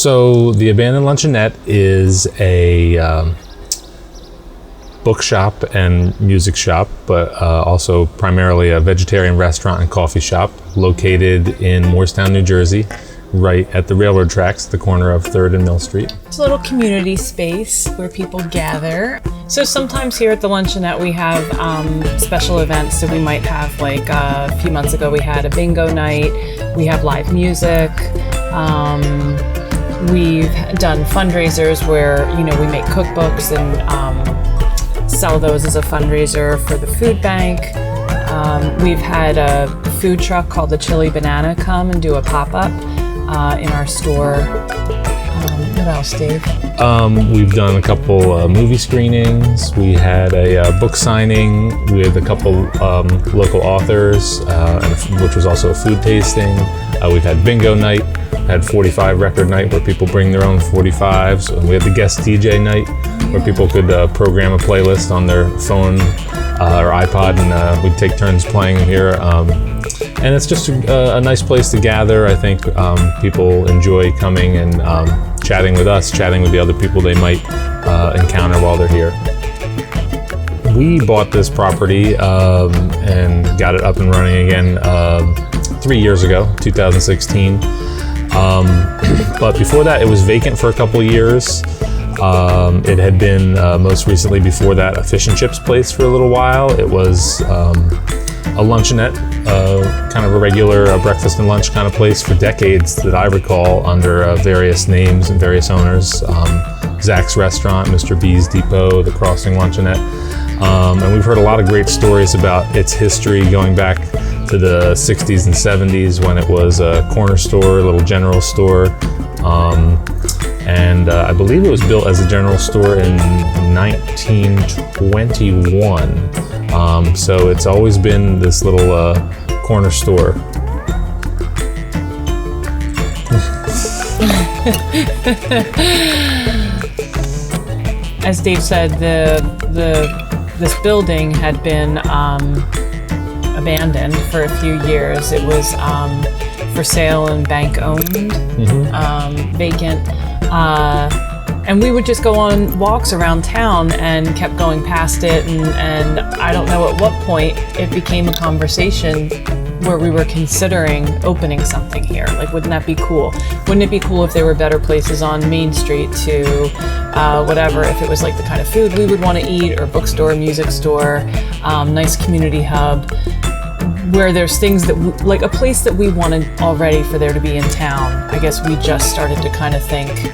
So the Abandoned Luncheonette is a bookshop and music shop, but also primarily a vegetarian restaurant and coffee shop located in Morristown, New Jersey, right at the railroad tracks, the corner of 3rd and Mill Street. It's a little community space where people gather. So sometimes here at the Luncheonette we have special events. So we might have, like a few months ago we had a bingo night, we have live music, we've done fundraisers where, you know, we make cookbooks and sell those as a fundraiser for the food bank. We've had a food truck called the Chili Banana come and do a pop-up in our store. What else, Dave? We've done a couple movie screenings. We had a book signing with a couple local authors, which was also a food tasting. We've had bingo night, had 45 record night where people bring their own 45s. And we had the guest DJ night where people could program a playlist on their phone or iPod, and we'd take turns playing here. And it's just a nice place to gather. I think people enjoy coming and chatting with us, chatting with the other people they might encounter while they're here. We bought this property and got it up and running again 3 years ago, 2016. But before that, it was vacant for a couple of years. It had been most recently before that a fish and chips place for a little while. It was a luncheonette, kind of a regular breakfast and lunch kind of place for decades that I recall, under various names and various owners. Zach's Restaurant, Mr. B's Depot, the Crossing Luncheonette. And we've heard a lot of great stories about its history going back to the 60s and 70s when it was a corner store, a little general store. And I believe it was built as a general store in 1921. So it's always been this little corner store. As Dave said, this building had been abandoned for a few years. It was for sale and bank owned, vacant. And we would just go on walks around town and kept going past it. And I don't know at what point it became a conversation where we were considering opening something here. Like, wouldn't that be cool? Wouldn't it be cool if there were better places on Main Street to whatever, if it was like the kind of food we would want to eat, or bookstore, music store, nice community hub, where there's things that, like a place that we wanted already for there to be in town. I guess we just started to kind of think,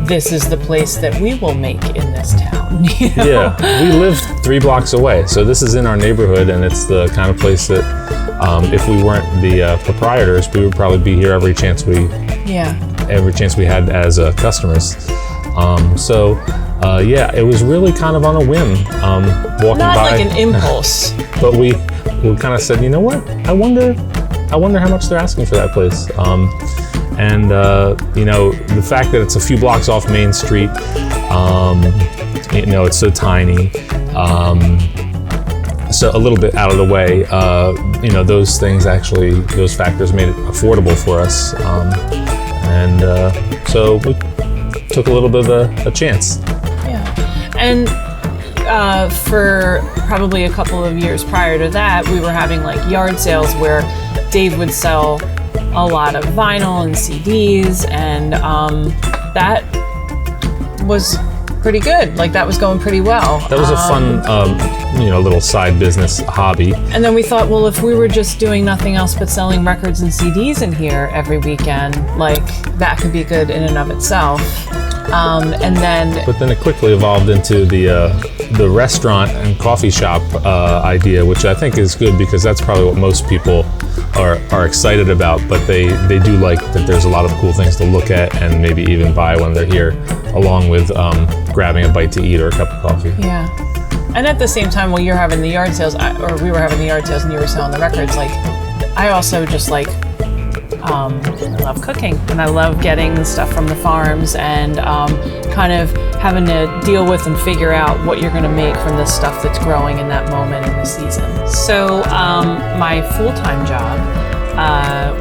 this is the place that we will make in this town. You know? Yeah, we live 3 blocks away, so this is in our neighborhood, and it's the kind of place that if we weren't the proprietors, we would probably be here every chance we had as customers. Yeah, it was really kind of on a whim, walking Not by. like an impulse. But we kind of said, you know what? I wonder how much they're asking for that place. You know, the fact that it's a few blocks off Main Street, you know, it's so tiny, so a little bit out of the way, you know, those factors made it affordable for us. So we took a little bit of a chance. Yeah. And for probably a couple of years prior to that, we were having like yard sales where Dave would sell a lot of vinyl and CDs, and that was pretty good. Like, that was going pretty well. That was a fun, you know, little side business hobby. And then we thought, well, if we were just doing nothing else but selling records and CDs in here every weekend, like, that could be good in and of itself. But then it quickly evolved into the restaurant and coffee shop idea, which I think is good because that's probably what most people are excited about. But they do like that there's a lot of cool things to look at and maybe even buy when they're here, along with grabbing a bite to eat or a cup of coffee. Yeah. And at the same time, while you're having the yard sales, or we were having the yard sales and you were selling the records, like, I also just like, I love cooking, and I love getting stuff from the farms and kind of having to deal with and figure out what you're going to make from the stuff that's growing in that moment in the season. So my full-time job,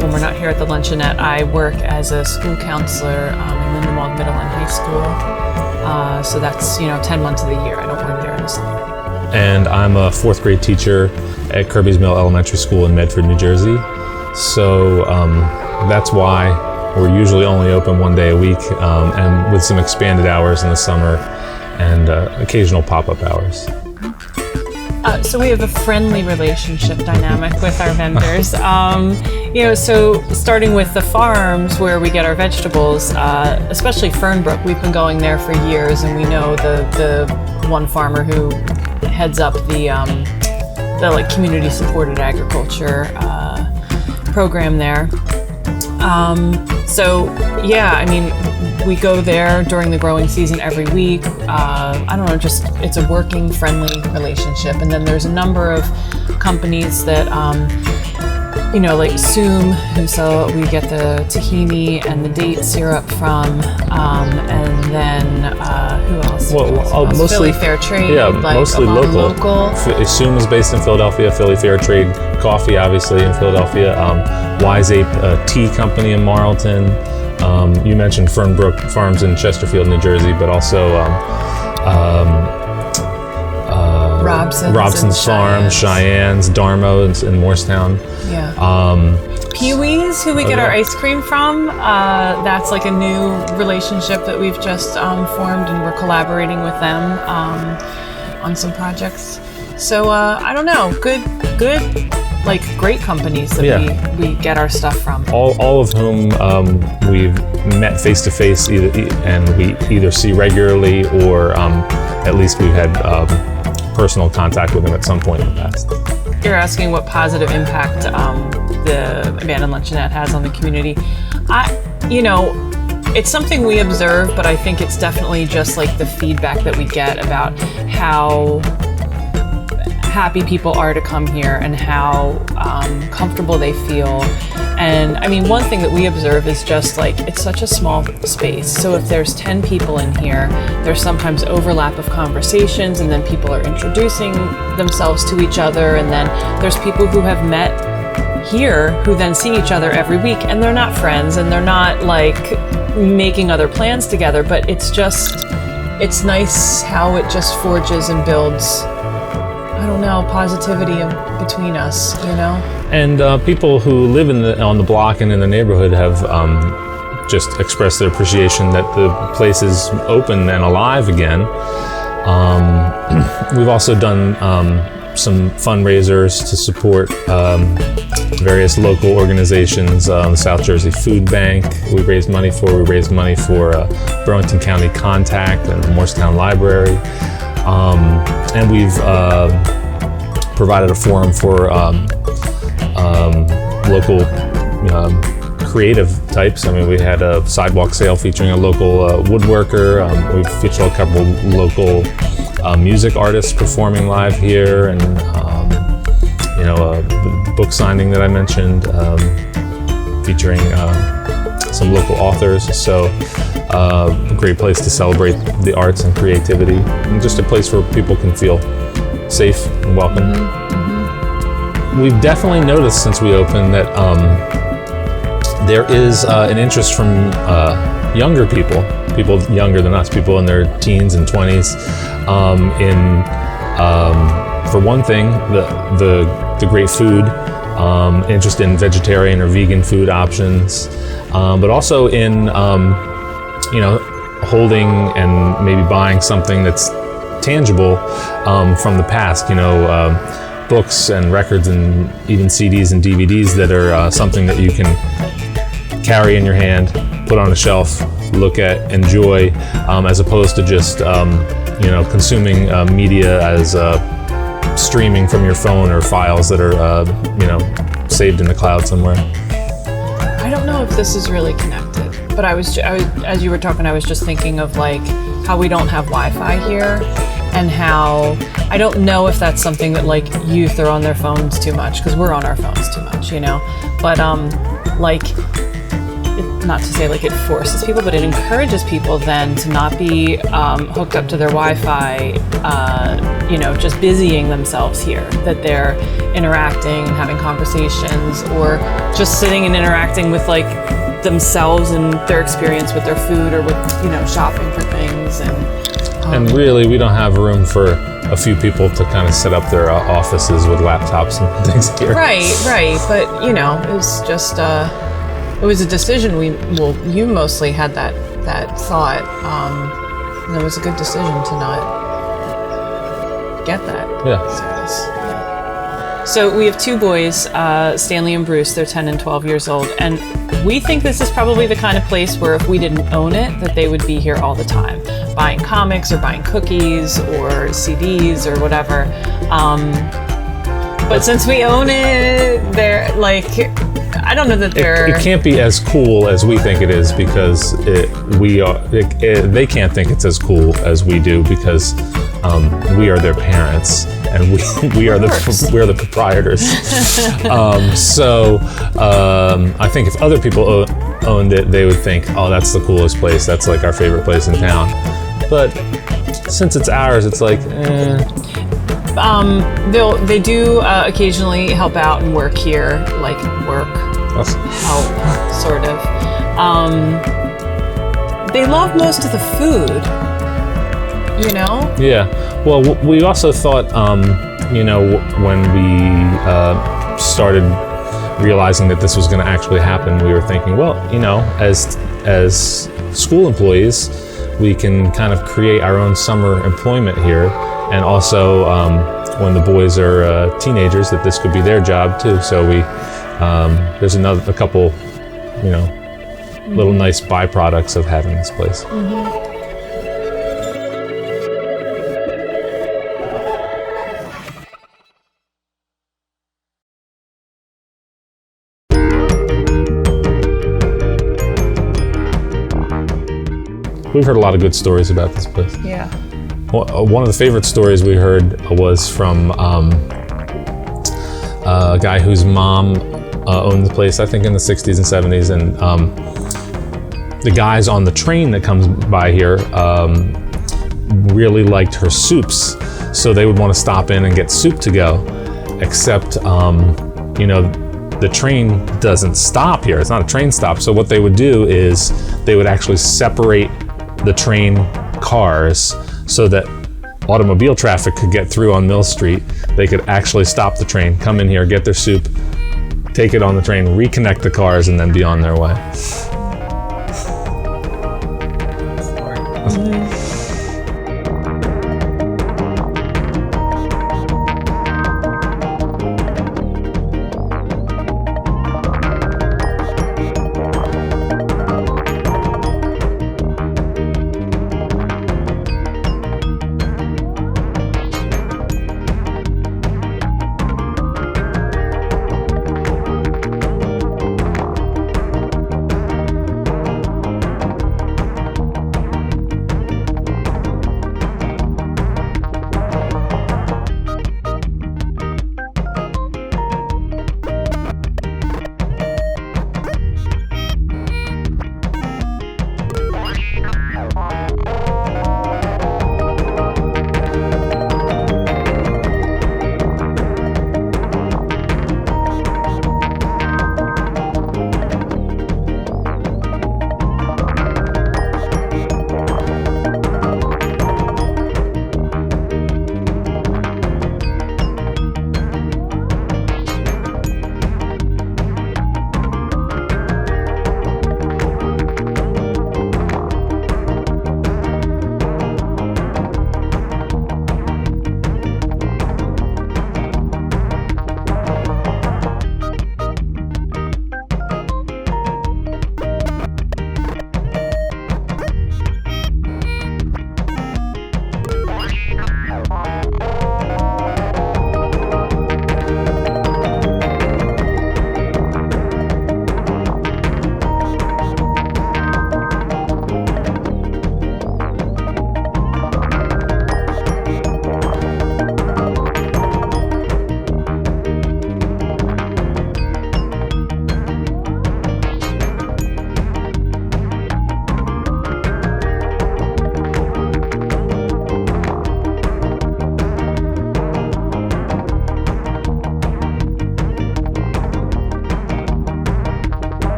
when we're we're not here at the Luncheonette, I work as a school counselor in Lindenwold Middle and High School. So that's 10 months of the year. I don't work there in the summer. And I'm a 4th grade teacher at Kirby's Mill Elementary School in Medford, New Jersey. So that's why we're usually only open 1 day a week, and with some expanded hours in the summer and occasional pop-up hours. So we have a friendly relationship dynamic with our vendors. So starting with the farms where we get our vegetables, especially Fernbrook, we've been going there for years, and we know the one farmer who heads up the community supported agriculture program there. We go there during the growing season every week. It's a working, friendly relationship. And then there's a number of companies that, like Soom, we get the tahini and the date syrup from, and then who else? Mostly Philly Fair Trade. Yeah, mostly local. Soom is based in Philadelphia. Philly Fair Trade Coffee, obviously, in Philadelphia. Wise Ape Tea Company in Marlton. You mentioned Fernbrook Farms in Chesterfield, New Jersey, but also Robson's Farm, Cheyenne's, Darmo in Morristown. Yeah. Pee-wee's, who we get our ice cream from. That's like a new relationship that we've just formed, and we're collaborating with them on some projects. So I don't know, good, great companies that we get our stuff from. All of whom we've met face to face, and we either see regularly, or at least we've had personal contact with them at some point in the past. You're asking what positive impact the Abandoned Luncheonette has on the community. It's something we observe, but I think it's definitely just like the feedback that we get about how happy people are to come here and how comfortable they feel. And one thing that we observe is just it's such a small space. So if there's 10 people in here, there's sometimes overlap of conversations, and then people are introducing themselves to each other. And then there's people who have met here who then see each other every week, and they're not friends, and they're not making other plans together, but it's nice how it just forges and builds, positivity between us, And people who live on the block and in the neighborhood have just expressed their appreciation that the place is open and alive again. We've also done some fundraisers to support various local organizations. The South Jersey Food Bank we raised money for. We raised money for Burlington County Contact and the Morristown Library. And we've provided a forum for local creative types. We had a sidewalk sale featuring a local woodworker. We've featured a couple local music artists performing live here, and a book signing that I mentioned, featuring some local authors. So a great place to celebrate the arts and creativity, and just a place where people can feel safe and welcome. Mm-hmm. We've definitely noticed since we opened that there is an interest from younger people younger than us, people in their teens and 20s, for one thing, the great food, interest in vegetarian or vegan food options, but also in holding and maybe buying something that's tangible from the past, books and records and even CDs and DVDs that are something that you can carry in your hand, put on a shelf, look at, enjoy, as opposed to just consuming media as streaming from your phone or files that are saved in the cloud somewhere. I don't know if this is really connected, but I was as you were talking, I was just thinking of how we don't have Wi-Fi here, and how I don't know if that's something that youth are on their phones too much, because we're on our phones too much, but not to say like it forces people, but it encourages people then to not be hooked up to their Wi-Fi, just busying themselves here, that they're interacting and having conversations, or just sitting and interacting with like themselves and their experience with their food, or with, shopping for things. And really, we don't have room for a few people to kind of set up their offices with laptops and things here. Right. But, it was just, it was a decision you mostly had that thought. And it was a good decision to not get that service. Yeah. So we have two boys, Stanley and Bruce. They're 10 and 12 years old. And we think this is probably the kind of place where if we didn't own it, that they would be here all the time, buying comics or buying cookies or CDs or whatever. But since we own it, they're like, I don't know that they're... It can't be as cool as we think it is, because they can't think it's as cool as we do, because we are their parents, and we are the proprietors. I think if other people owned it, they would think, oh, that's the coolest place. That's like our favorite place in town. But since it's ours, it's like, They do occasionally help out and work here, like help, sort of. They love most of the food, Yeah. Well, we also thought, when we started realizing that this was going to actually happen, we were thinking, well, as school employees, we can kind of create our own summer employment here, and also when the boys are teenagers, that this could be their job too. So there's a couple, little nice byproducts of having this place. Mm-hmm. We've heard a lot of good stories about this place. Yeah. One of the favorite stories we heard was from a guy whose mom owned the place, I think in the 60s and 70s, and the guys on the train that comes by here really liked her soups, so they would want to stop in and get soup to go, except the train doesn't stop here. It's not a train stop. So what they would do is they would actually separate the train cars so that automobile traffic could get through on Mill Street. They could actually stop the train, come in here, get their soup, take it on the train, reconnect the cars, and then be on their way.